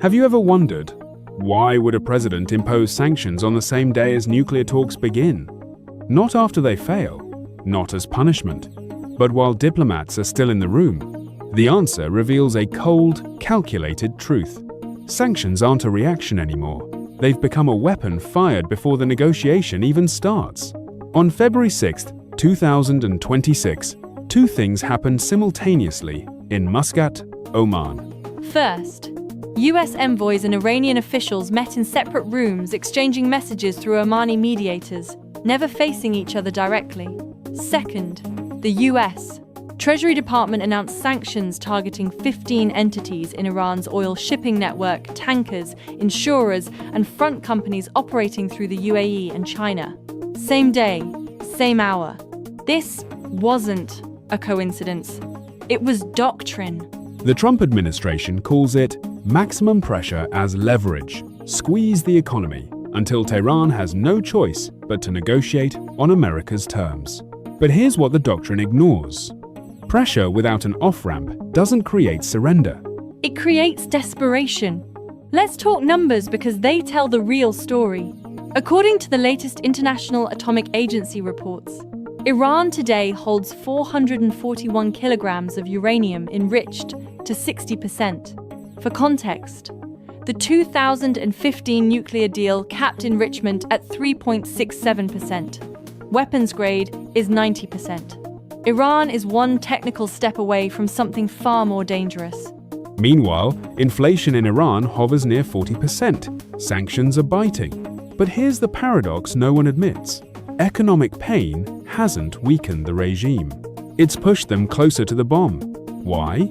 Have you ever wondered, why would a president impose sanctions on the same day as nuclear talks begin? Not after they fail, not as punishment, but while diplomats are still in the room. The answer reveals a cold, calculated truth. Sanctions aren't a reaction anymore. They've become a weapon fired before the negotiation even starts. On February 6, 2026, two things happened simultaneously in Muscat, Oman. First, US envoys and Iranian officials met in separate rooms exchanging messages through Omani mediators, never facing each other directly. Second, the US Treasury Department announced sanctions targeting 15 entities in Iran's oil shipping network, tankers, insurers, and front companies operating through the UAE and China. Same day, same hour. This wasn't a coincidence. It was doctrine. The Trump administration calls it maximum pressure as leverage. Squeeze the economy until Tehran has no choice but to negotiate on America's terms. But here's what the doctrine ignores. Pressure without an off-ramp doesn't create surrender. It creates desperation. Let's talk numbers because they tell the real story. According to the latest International Atomic Agency reports, Iran today holds 441 kilograms of uranium enriched to 60%. For context, the 2015 nuclear deal capped enrichment at 3.67%. Weapons grade is 90%. Iran is one technical step away from something far more dangerous. Meanwhile, inflation in Iran hovers near 40%. Sanctions are biting. But here's the paradox no one admits. Economic pain hasn't weakened the regime. It's pushed them closer to the bomb. Why?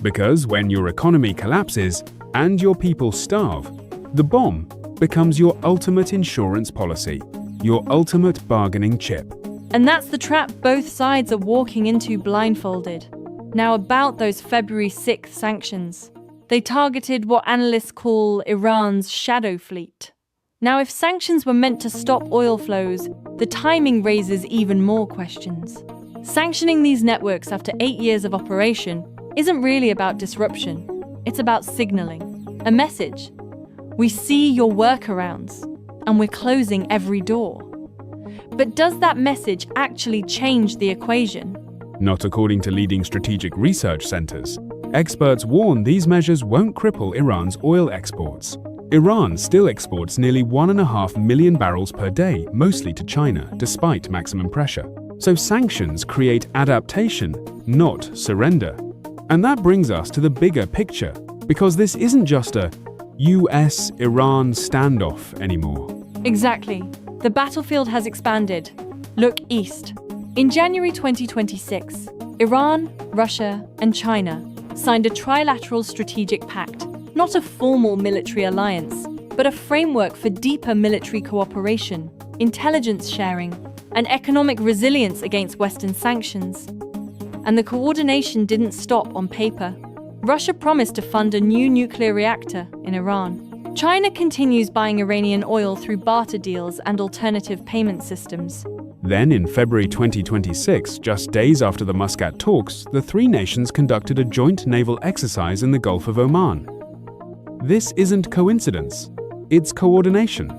Because when your economy collapses and your people starve, the bomb becomes your ultimate insurance policy, your ultimate bargaining chip. And that's the trap both sides are walking into blindfolded. Now about those February 6th sanctions. They targeted what analysts call Iran's shadow fleet. Now, if sanctions were meant to stop oil flows, the timing raises even more questions. Sanctioning these networks after 8 years of operation isn't really about disruption. It's about signaling. A message. We see your workarounds, and we're closing every door. But does that message actually change the equation? Not according to leading strategic research centers. Experts warn these measures won't cripple Iran's oil exports. Iran still exports nearly 1.5 million barrels per day, mostly to China, despite maximum pressure. So sanctions create adaptation, not surrender. And that brings us to the bigger picture, because this isn't just a US-Iran standoff anymore. Exactly. The battlefield has expanded. Look east. In January 2026, Iran, Russia, and China signed a trilateral strategic pact. Not a formal military alliance, but a framework for deeper military cooperation, intelligence sharing, and economic resilience against Western sanctions. And the coordination didn't stop on paper. Russia promised to fund a new nuclear reactor in Iran. China continues buying Iranian oil through barter deals and alternative payment systems. Then in February 2026, just days after the Muscat talks, the three nations conducted a joint naval exercise in the Gulf of Oman. This isn't coincidence, it's coordination,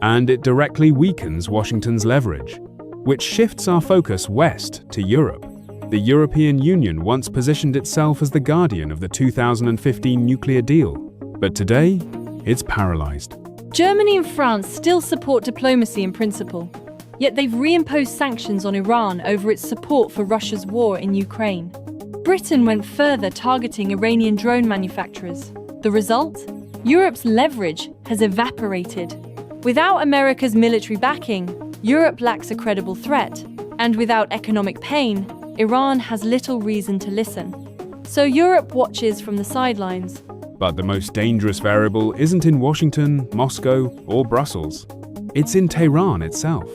and it directly weakens Washington's leverage, which shifts our focus west to Europe. The European Union once positioned itself as the guardian of the 2015 nuclear deal, but today, it's paralyzed. Germany and France still support diplomacy in principle, yet they've reimposed sanctions on Iran over its support for Russia's war in Ukraine. Britain went further, targeting Iranian drone manufacturers. The result? Europe's leverage has evaporated. Without America's military backing, Europe lacks a credible threat. And without economic pain, Iran has little reason to listen. So Europe watches from the sidelines. But the most dangerous variable isn't in Washington, Moscow, or Brussels. It's in Tehran itself.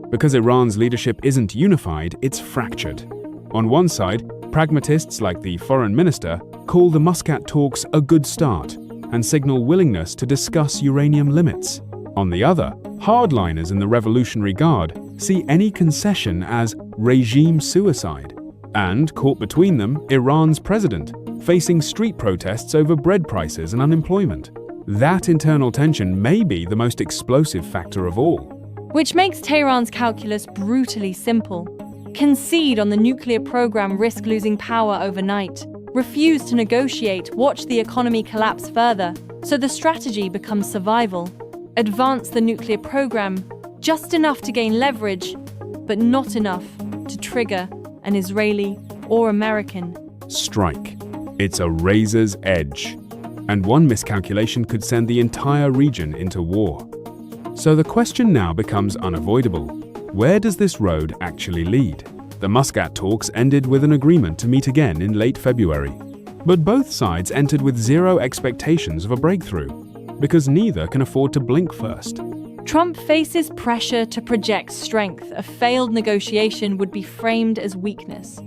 Because Iran's leadership isn't unified, it's fractured. On one side, pragmatists like the foreign minister call the Muscat talks a good start and signal willingness to discuss uranium limits. On the other, hardliners in the Revolutionary Guard see any concession as regime suicide. And, caught between them, Iran's president, facing street protests over bread prices and unemployment. That internal tension may be the most explosive factor of all. Which makes Tehran's calculus brutally simple. Concede on the nuclear program, risk losing power overnight. Refuse to negotiate, watch the economy collapse further, so the strategy becomes survival. Advance the nuclear program, just enough to gain leverage, but not enough to trigger an Israeli or American strike. It's a razor's edge, and one miscalculation could send the entire region into war. So the question now becomes unavoidable. Where does this road actually lead? The Muscat talks ended with an agreement to meet again in late February. But both sides entered with zero expectations of a breakthrough, because neither can afford to blink first. Trump faces pressure to project strength. A failed negotiation would be framed as weakness.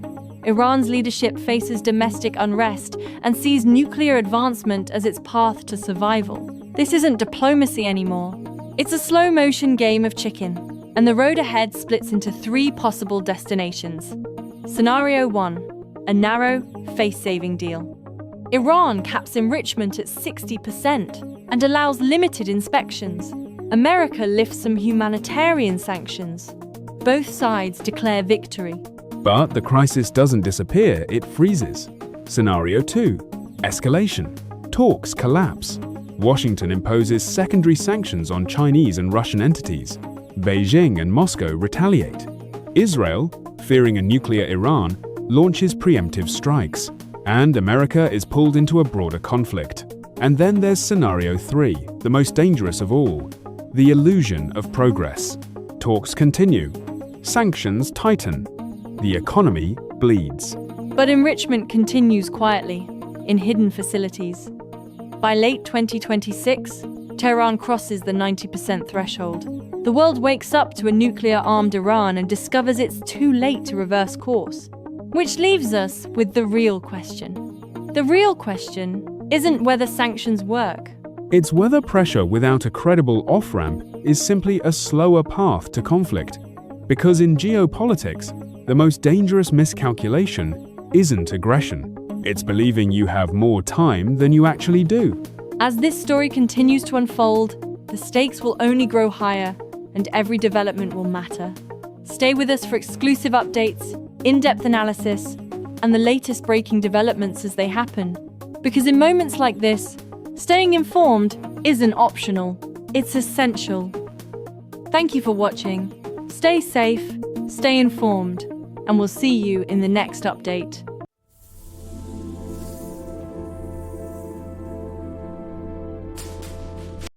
Iran's leadership faces domestic unrest and sees nuclear advancement as its path to survival. This isn't diplomacy anymore. It's a slow-motion game of chicken, and the road ahead splits into three possible destinations. Scenario 1, a narrow, face-saving deal. Iran caps enrichment at 60% and allows limited inspections. America lifts some humanitarian sanctions. Both sides declare victory. But the crisis doesn't disappear, it freezes. Scenario 2, escalation. Talks collapse. Washington imposes secondary sanctions on Chinese and Russian entities. Beijing and Moscow retaliate. Israel, fearing a nuclear Iran, launches preemptive strikes. And America is pulled into a broader conflict. And then there's Scenario 3, the most dangerous of all. The illusion of progress. Talks continue. Sanctions tighten. The economy bleeds. But enrichment continues quietly, in hidden facilities. By late 2026, Tehran crosses the 90% threshold. The world wakes up to a nuclear-armed Iran and discovers it's too late to reverse course. Which leaves us with the real question. The real question isn't whether sanctions work. It's whether pressure without a credible off-ramp is simply a slower path to conflict. Because in geopolitics, the most dangerous miscalculation isn't aggression. It's believing you have more time than you actually do. As this story continues to unfold, the stakes will only grow higher and every development will matter. Stay with us for exclusive updates, in-depth analysis, and the latest breaking developments as they happen. Because in moments like this, staying informed isn't optional, it's essential. Thank you for watching. Stay safe, stay informed, and we'll see you in the next update.